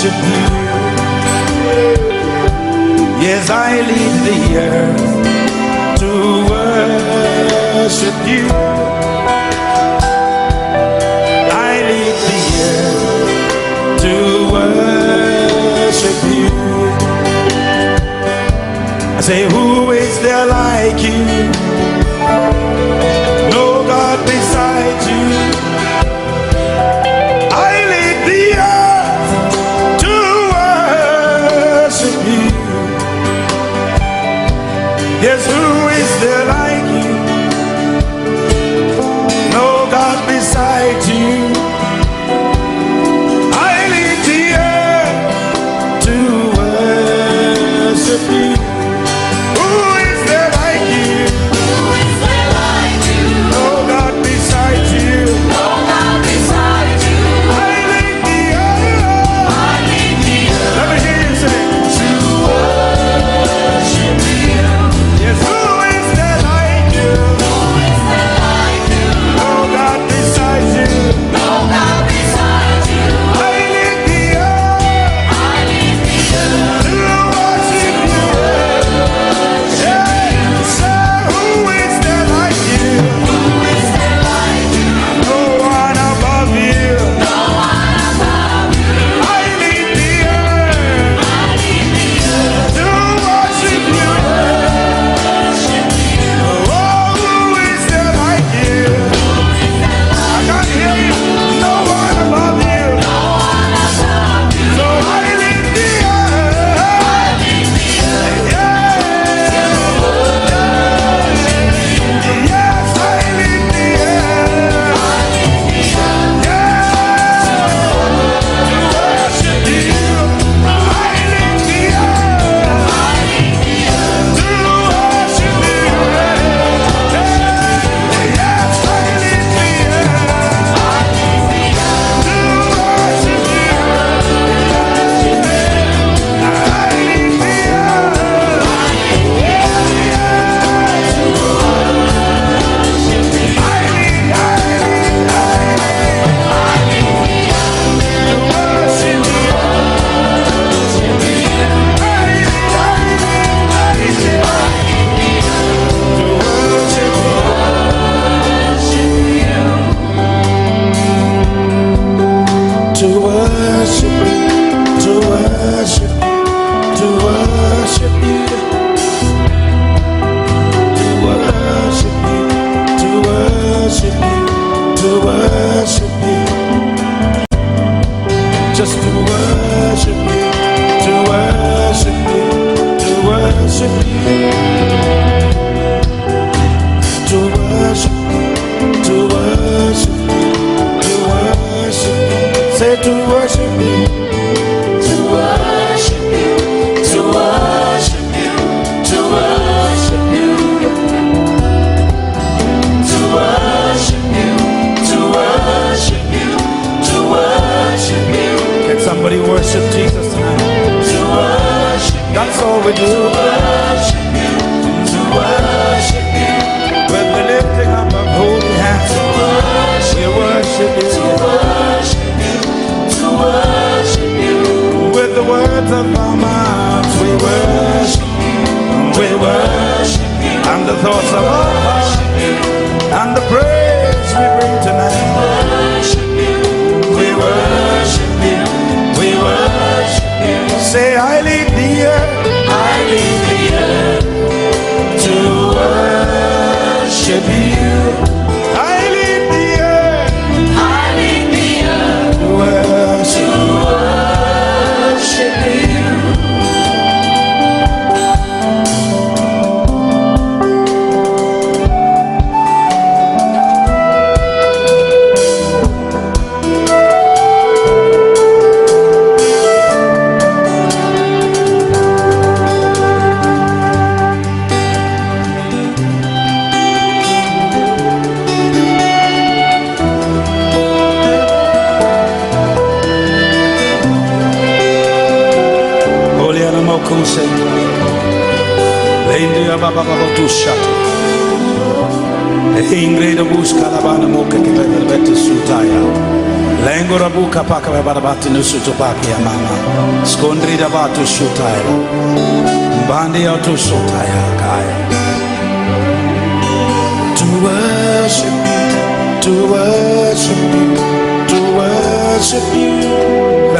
worship you. Yes, I leave the earth to worship you. I leave the earth to worship you. I say, who is there like you? No God beside you. I leave the earth to worship you. Yes, who is there like you? No God beside you. I leave the earth to worship you. Who is there like you? Who is there like you? No God beside you. No God beside you. I leave the earth. I leave the earth Let me hear you sing. to worship you. Yes, who is there like you? Who is there like you? No God beside you. No God beside you. I leave the earth I leave the earth to worship you. Yeah, say, who is there like you? Who is there like you? No one above you. No one above you. I leave the earth I leave the earth to worship you. worship you. Oh, who is there like you? I can't hear you. No one above you. No one above you. So I leave the earth. I leave the earth Yeah. Yes, I leave the earth. Yeah. To worship you. I leave the earth. To worship you. Yes, I leave the earth. To worship you. I leave the to worship you, to worship you, to worship you, to worship you, to worship you, to worship you, just to worship you, to worship you, to worship you, to worship you, to worship you, to worship you. Say to worship you, to worship you, to worship you, to worship you, to worship you, to worship you, to worship you, can somebody worship Jesus tonight? to worship you, That's all we do. worship you, to worship you, With the lifting up of holy hands, we worship to you. worship you, to worship you, With the words of our mouths, we worship, we worship, and the thoughts of our hearts, and the praise we bring tonight. worship you, We worship you, we worship you. Say, I leave the earth I leave the earth to worship you. I leave the earth I leave the earth to worship to worship you. Ingreda busca la bana moka che per vette sutaya. Lengo rabuka paka barabati nusuto paki ya mama. Skondri da batu sutaya. Bandi auto sutaya kaya. To worship you, to worship you, to worship you.